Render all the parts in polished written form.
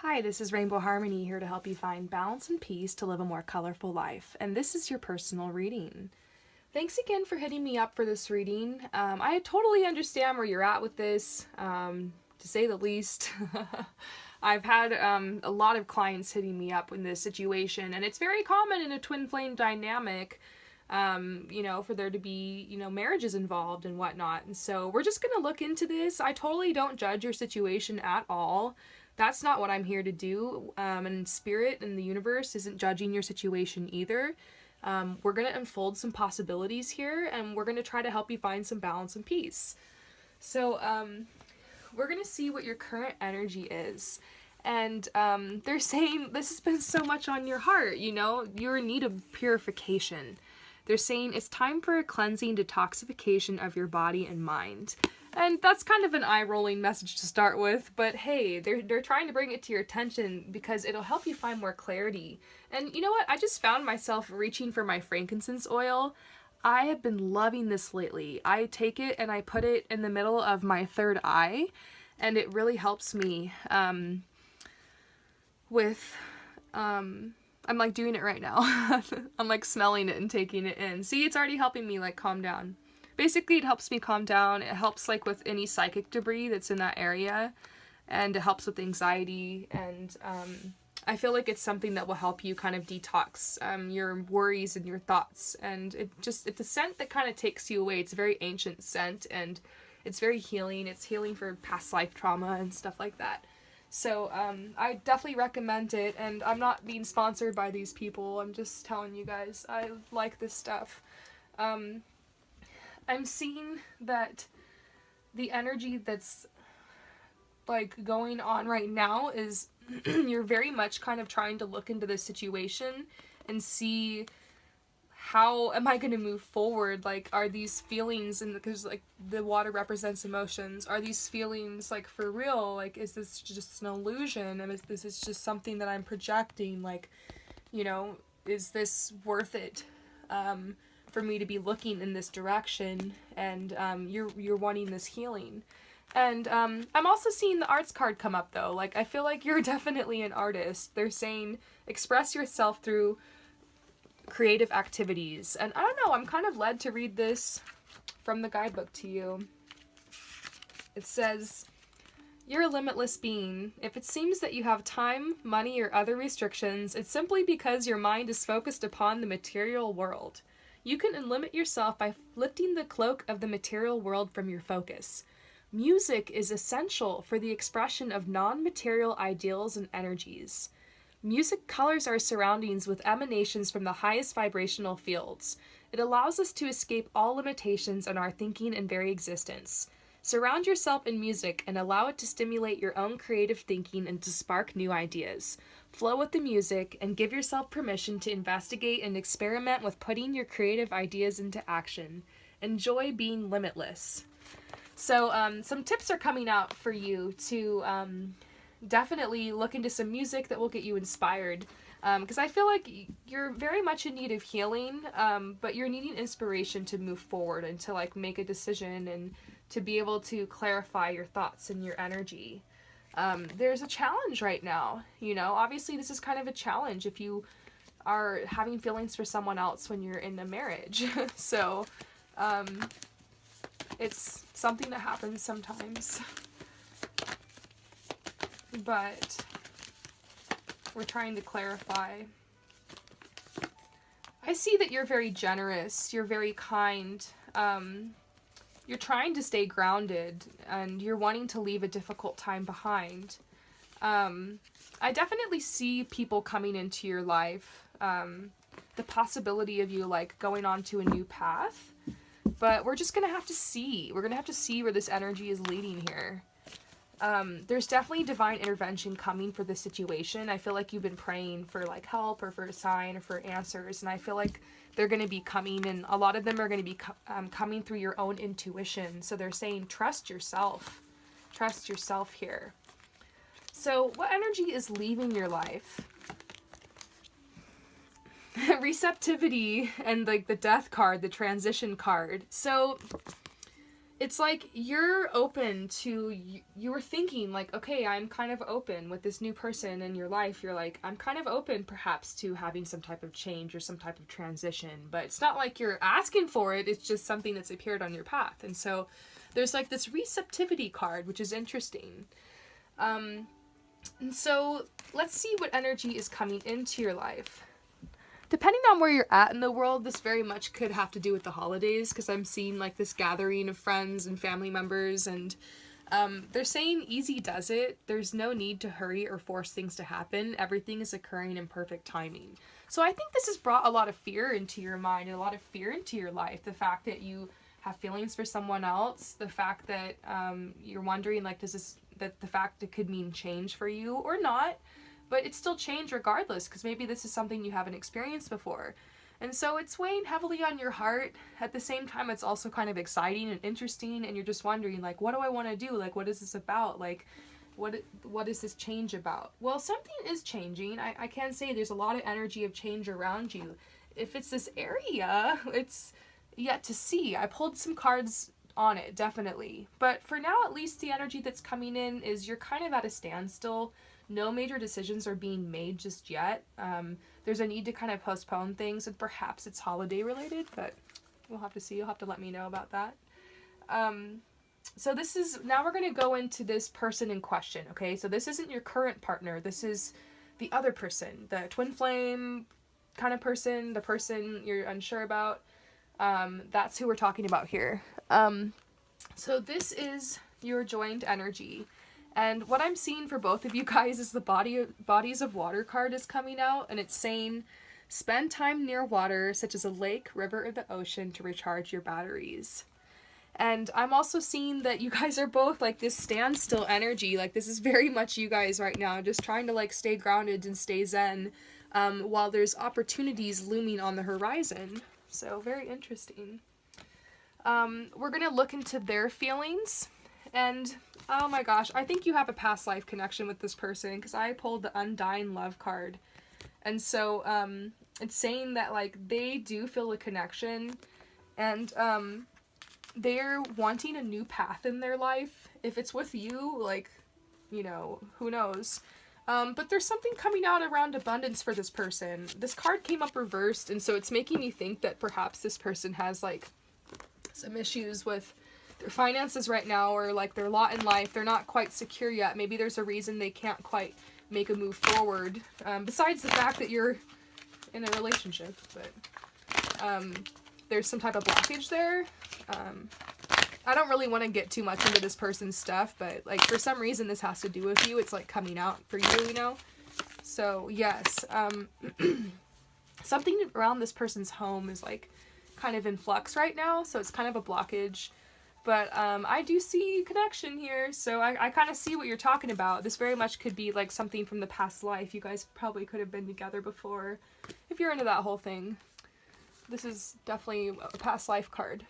Hi, this is Rainbow Harmony here to help you find balance and peace to live a more colorful life, and this is your personal reading. Thanks again for hitting me up for this reading. I totally understand where you're at with this, to say the least. I've had a lot of clients hitting me up in this situation, and it's very common in a twin flame dynamic, for there to be, marriages involved and whatnot. And so we're just going to look into this. I totally don't judge your situation at all. That's not what I'm here to do. And spirit and the universe isn't judging your situation either. We're going to unfold some possibilities here, and we're going to try to help you find some balance and peace. So we're going to see what your current energy is. And they're saying this has been so much on your heart, you're in need of purification. They're saying it's time for a cleansing detoxification of your body and mind. And that's kind of an eye-rolling message to start with, but hey, they're trying to bring it to your attention because it'll help you find more clarity. And you know what? I just found myself reaching for my frankincense oil. I have been loving this lately. I take it and I put it in the middle of my third eye, and it really helps me I'm like doing it right now. I'm like smelling it and taking it in. See, it's already helping me like calm down. Basically, it helps me calm down. It helps like with any psychic debris that's in that area, and it helps with anxiety. And I feel like it's something that will help you kind of detox your worries and your thoughts. And it's a scent that kind of takes you away. It's a very ancient scent, and it's very healing. It's healing for past life trauma and stuff like that. So I definitely recommend it, and I'm not being sponsored by these people. I'm just telling you guys, I like this stuff. I'm seeing that the energy that's like going on right now is you're very much kind of trying to look into this situation and see, how am I going to move forward? Like, are these feelings, and because like the water represents emotions, are these feelings like for real? Like, is this just an illusion? And is this just something that I'm projecting? Like, is this worth it for me to be looking in this direction? And you're wanting this healing. And I'm also seeing the arts card come up though. Like, I feel like you're definitely an artist. They're saying express yourself through creative activities. And I don't know, I'm kind of led to read this from the guidebook to you. It says, you're a limitless being. If it seems that you have time, money, or other restrictions, it's simply because your mind is focused upon the material world. You can unlimit yourself by lifting the cloak of the material world from your focus. Music is essential for the expression of non-material ideals and energies. Music colors our surroundings with emanations from the highest vibrational fields. It allows us to escape all limitations on our thinking and very existence. Surround yourself in music and allow it to stimulate your own creative thinking and to spark new ideas. Flow with the music and give yourself permission to investigate and experiment with putting your creative ideas into action. Enjoy being limitless. So some tips are coming out for you to definitely look into some music that will get you inspired, because I feel like you're very much in need of healing, but you're needing inspiration to move forward and to like make a decision and to be able to clarify your thoughts and your energy. There's a challenge right now, obviously this is kind of a challenge if you are having feelings for someone else when you're in a marriage. So it's something that happens sometimes. But we're trying to clarify. I see that you're very generous, you're very kind, you're trying to stay grounded, and you're wanting to leave a difficult time behind. I definitely see people coming into your life, the possibility of you like going on to a new path, but we're just gonna have to see. We're gonna have to see where this energy is leading here. There's definitely divine intervention coming for this situation. I feel like you've been praying for like help or for a sign or for answers, and I feel like they're going to be coming, and a lot of them are going to be coming through your own intuition. So they're saying trust yourself here. So what energy is leaving your life? Receptivity and like the death card, the transition card. So it's like you're open to, you were thinking like, okay, I'm kind of open with this new person in your life. You're like, I'm kind of open perhaps to having some type of change or some type of transition, but it's not like you're asking for it. It's just something that's appeared on your path. And so there's like this receptivity card, which is interesting. And so let's see what energy is coming into your life. Depending on where you're at in the world, this very much could have to do with the holidays, because I'm seeing like this gathering of friends and family members, and they're saying easy does it. There's no need to hurry or force things to happen. Everything is occurring in perfect timing. So I think this has brought a lot of fear into your mind and a lot of fear into your life. The fact that you have feelings for someone else, the fact that you're wondering like, that the fact it could mean change for you or not. But it's still change regardless, because maybe this is something you haven't experienced before. And so it's weighing heavily on your heart. At the same time, it's also kind of exciting and interesting, and you're just wondering, like, what do I want to do? Like, what is this about? Like, what is this change about? Well, something is changing. I can say there's a lot of energy of change around you. If it's this area, it's yet to see. I pulled some cards on it, definitely. But for now, at least the energy that's coming in is you're kind of at a standstill. No major decisions are being made just yet. There's a need to kind of postpone things, and perhaps it's holiday related, but we'll have to see. You'll have to let me know about that. So this is, now we're going to go into this person in question, okay? So this isn't your current partner. This is the other person, the twin flame kind of person, the person you're unsure about. That's who we're talking about here. So this is your joined energy. And what I'm seeing for both of you guys is the bodies of water card is coming out, and it's saying, spend time near water, such as a lake, river, or the ocean, to recharge your batteries. And I'm also seeing that you guys are both like this standstill energy. Like, this is very much you guys right now, just trying to like stay grounded and stay zen, while there's opportunities looming on the horizon. So very interesting. We're gonna look into their feelings. And oh my gosh, I think you have a past life connection with this person, because I pulled the Undying Love card. And so it's saying that like they do feel a connection, and they're wanting a new path in their life. If it's with you, like, you know, who knows. But there's something coming out around abundance for this person. This card came up reversed, and so it's making me think that perhaps this person has like some issues with their finances right now, or like their lot in life. They're not quite secure yet. Maybe there's a reason they can't quite make a move forward, besides the fact that you're in a relationship, but there's some type of blockage there. I don't really want to get too much into this person's stuff, but like for some reason this has to do with you. It's like coming out for you, you know? So yes, something around this person's home is like kind of in flux right now, so it's kind of a blockage. But I do see connection here, so I kind of see what you're talking about. This very much could be like something from the past life. You guys probably could have been together before, if you're into that whole thing. This is definitely a past life card.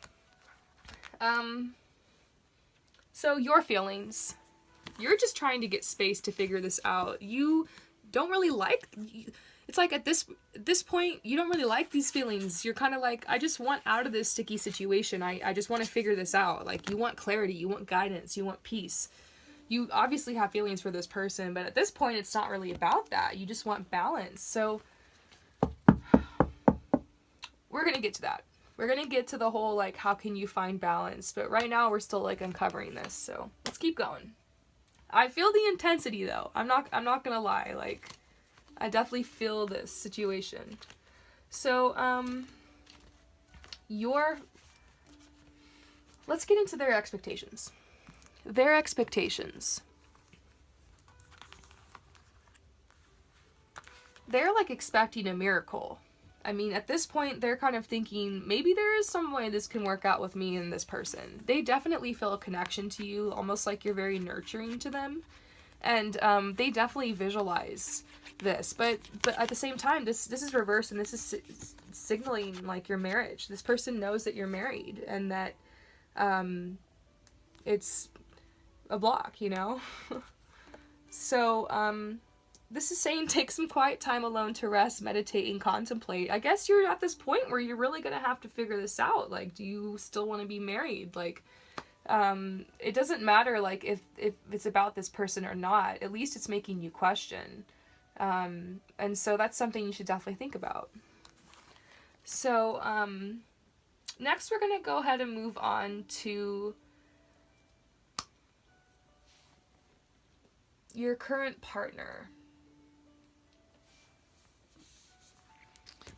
So your feelings. You're just trying to get space to figure this out. You don't really like... It's like at this point, you don't really like these feelings. You're kind of like, I just want out of this sticky situation. I just want to figure this out. Like, you want clarity, you want guidance, you want peace. You obviously have feelings for this person, but at this point, it's not really about that. You just want balance. So we're going to get to that. We're going to get to the whole, like, how can you find balance? But right now, we're still, like, uncovering this. So let's keep going. I feel the intensity, though. I'm not going to lie. Like, I definitely feel this situation. So, let's get into their expectations. Their expectations. They're like expecting a miracle. I mean, at this point, they're kind of thinking, maybe there is some way this can work out with me and this person. They definitely feel a connection to you, almost like you're very nurturing to them. And they definitely visualize this, but at the same time, this is reversed, and this is signaling like your marriage. This person knows that you're married, and that it's a block, you know. So this is saying take some quiet time alone to rest, meditate, and contemplate. I guess you're at this point where you're really gonna have to figure this out. Like, do you still want to be married? Like, It doesn't matter, like, if it's about this person or not. At least it's making you question. And so that's something you should definitely think about. So, next we're going to go ahead and move on to your current partner.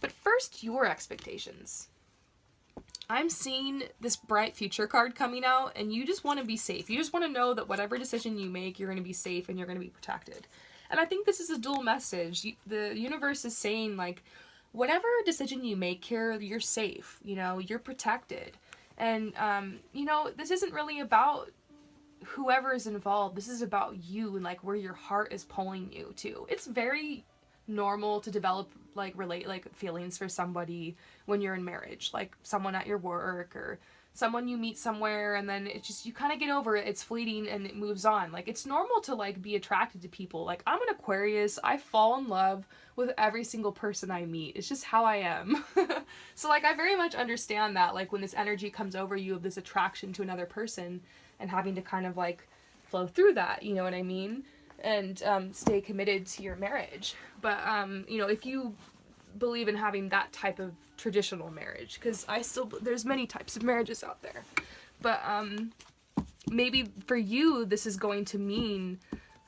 But first, your expectations. I'm seeing this bright future card coming out, and you just want to be safe. You just want to know that whatever decision you make, you're going to be safe and you're going to be protected. And I think this is a dual message. The universe is saying, like, whatever decision you make here, you're safe. You know, you're protected. And, you know, this isn't really about whoever is involved. This is about you and, like, where your heart is pulling you to. It's very normal to develop, like, feelings for somebody when you're in marriage, like someone at your work or someone you meet somewhere, and then it just, you kind of get over it. It's fleeting and it moves on. Like, it's normal to, like, be attracted to people. Like, I'm an Aquarius. I fall in love with every single person I meet. It's just how I am. So, like, I very much understand that, like, when this energy comes over you of this attraction to another person and having to kind of, like, flow through that, you know what I mean? And stay committed to your marriage. But, you know, if you believe in having that type of traditional marriage, because there's many types of marriages out there. But maybe for you, this is going to mean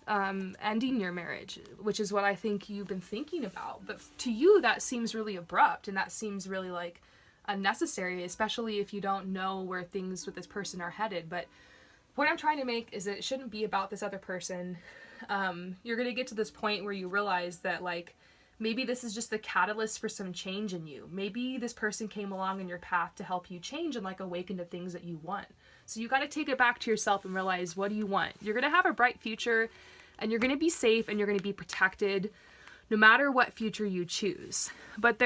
ending your marriage, which is what I think you've been thinking about. But to you, that seems really abrupt, and that seems really, like, unnecessary, especially if you don't know where things with this person are headed. But what I'm trying to make is that it shouldn't be about this other person. You're going to get to this point where you realize that, like, maybe this is just the catalyst for some change in you. Maybe this person came along in your path to help you change and, like, awaken to things that you want. So you got to take it back to yourself and realize, what do you want? You're going to have a bright future, and you're going to be safe, and you're going to be protected no matter what future you choose. But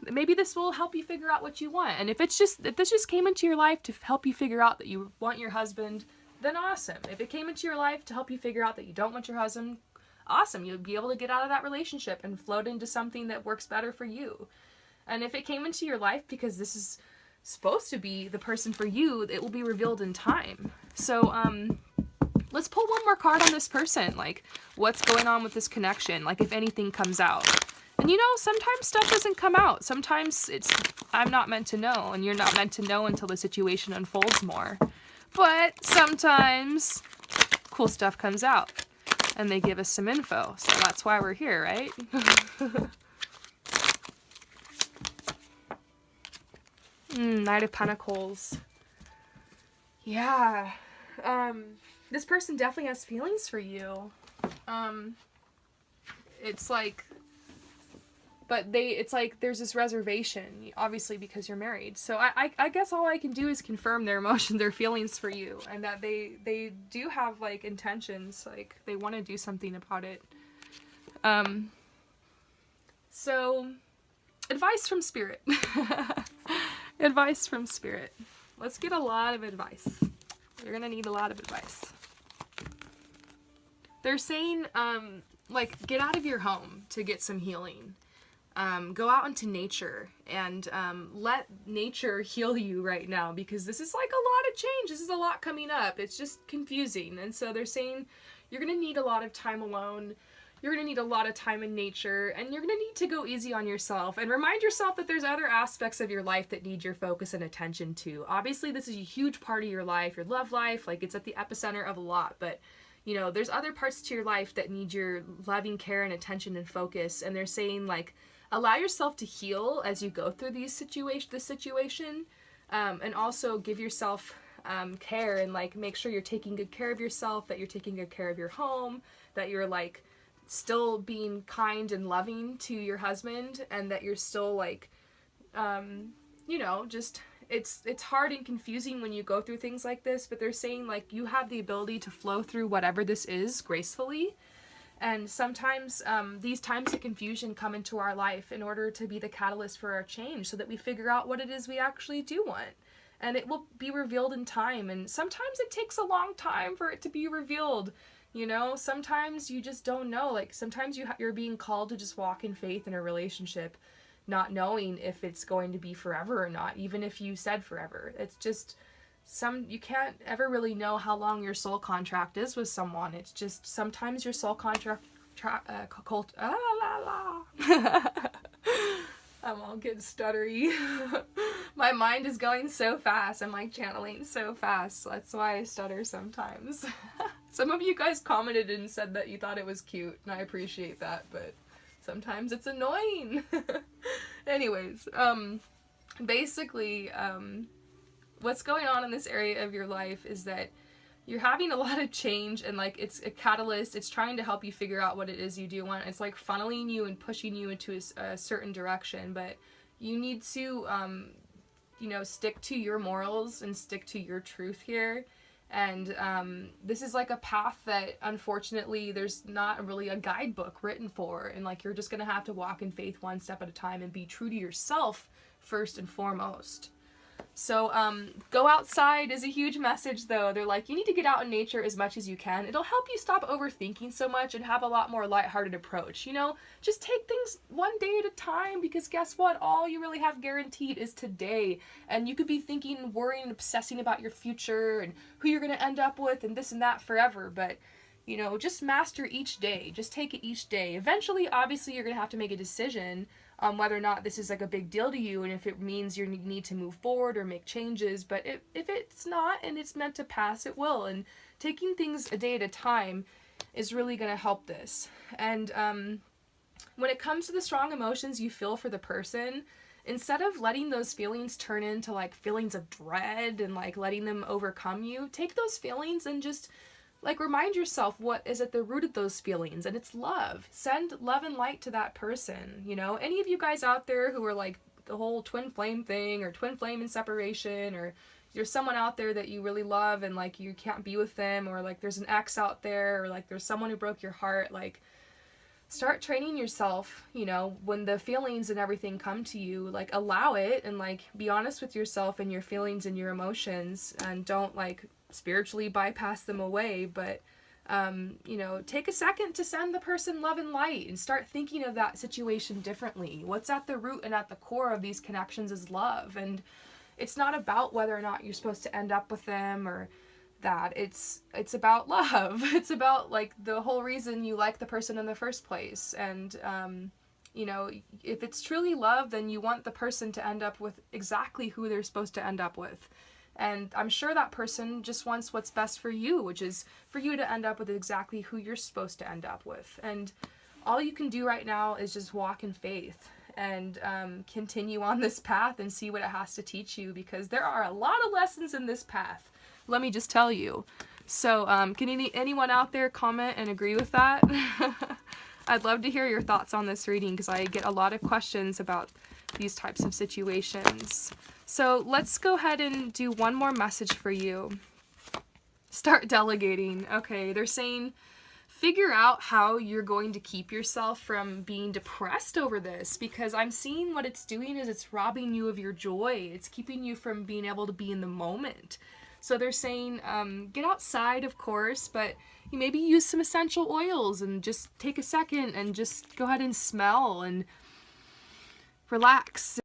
maybe this will help you figure out what you want. And if this just came into your life to help you figure out that you want your husband, then awesome. If it came into your life to help you figure out that you don't want your husband, awesome. You'll be able to get out of that relationship and float into something that works better for you. And if it came into your life because this is supposed to be the person for you, it will be revealed in time. So, let's pull one more card on this person. Like, what's going on with this connection? Like, if anything comes out. And, you know, sometimes stuff doesn't come out. Sometimes I'm not meant to know, and you're not meant to know until the situation unfolds more. But sometimes cool stuff comes out, and they give us some info. So that's why we're here, right? Knight of Pentacles. Yeah. This person definitely has feelings for you. It's like, it's like there's this reservation, obviously, because you're married. So I guess all I can do is confirm their emotions, their feelings for you, and that they do have, like, intentions, like they want to do something about it. So advice from Spirit. Advice from Spirit. Let's get a lot of advice. You're gonna need a lot of advice. They're saying, like, get out of your home to get some healing. Go out into nature and let nature heal you right now, because this is, like, a lot of change. This is a lot coming up. It's just confusing. And so they're saying you're going to need a lot of time alone. You're going to need a lot of time in nature, and you're going to need to go easy on yourself and remind yourself that there's other aspects of your life that need your focus and attention too. Obviously, this is a huge part of your life, your love life. Like, it's at the epicenter of a lot, but you know, there's other parts to your life that need your loving care and attention and focus. And they're saying, like, allow yourself to heal as you go through this situation, and also give yourself care, and, like, make sure you're taking good care of yourself, that you're taking good care of your home, that you're, like, still being kind and loving to your husband, and that you're still, like, you know, just, it's hard and confusing when you go through things like this, but they're saying, like, you have the ability to flow through whatever this is gracefully. And sometimes these times of confusion come into our life in order to be the catalyst for our change, so that we figure out what it is we actually do want. And it will be revealed in time. And sometimes it takes a long time for it to be revealed. You know, sometimes you just don't know. Like, sometimes you're being called to just walk in faith in a relationship, not knowing if it's going to be forever or not, even if you said forever. It's just, you can't ever really know how long your soul contract is with someone. It's just sometimes your soul contract I'm all getting stuttery. My mind is going so fast. I'm like channeling so fast. So that's why I stutter sometimes. Some of you guys commented and said that you thought it was cute, and I appreciate that, but sometimes it's annoying. Anyways, basically, what's going on in this area of your life is that you're having a lot of change, and like it's a catalyst. It's trying to help you figure out what it is you do want. It's like funneling you and pushing you into a certain direction, but you need to you know, stick to your morals and stick to your truth here. And this is like a path that unfortunately there's not really a guidebook written for, and like you're just gonna have to walk in faith one step at a time and be true to yourself first and foremost. So go outside is a huge message though. They're like, you need to get out in nature as much as you can. It'll help you stop overthinking so much and have a lot more lighthearted approach. You know, just take things one day at a time, because guess what? All you really have guaranteed is today. And you could be thinking, worrying, and obsessing about your future and who you're going to end up with and this and that forever. But you know, just master each day. Just take it each day. Eventually, obviously, you're going to have to make a decision on whether or not this is like a big deal to you, and if it means you need to move forward or make changes. But if it's not and it's meant to pass, it will. And taking things a day at a time is really going to help this. And when it comes to the strong emotions you feel for the person, instead of letting those feelings turn into like feelings of dread and like letting them overcome you, take those feelings and just like remind yourself what is at the root of those feelings, and it's love. Send love and light to that person. You know, any of you guys out there who are like the whole twin flame thing, or twin flame in separation, or there's someone out there that you really love and like you can't be with them, or like there's an ex out there, or like there's someone who broke your heart, like start training yourself, you know, when the feelings and everything come to you, like allow it and like be honest with yourself and your feelings and your emotions, and don't like spiritually bypass them away, but you know, take a second to send the person love and light and start thinking of that situation differently. What's at the root and at the core of these connections is love, and it's not about whether or not you're supposed to end up with them or that. It's about love. It's about like the whole reason you like the person in the first place. And you know, if it's truly love, then you want the person to end up with exactly who they're supposed to end up with. And I'm sure that person just wants what's best for you, which is for you to end up with exactly who you're supposed to end up with. And all you can do right now is just walk in faith and continue on this path and see what it has to teach you, because there are a lot of lessons in this path. Let me just tell you. So can anyone out there comment and agree with that? I'd love to hear your thoughts on this reading, because I get a lot of questions about these types of situations. So let's go ahead and do one more message for you. Start delegating. Okay, they're saying figure out how you're going to keep yourself from being depressed over this, because I'm seeing what it's doing is it's robbing you of your joy. It's keeping you from being able to be in the moment. So they're saying get outside, of course, but you maybe use some essential oils and just take a second and just go ahead and smell and relax.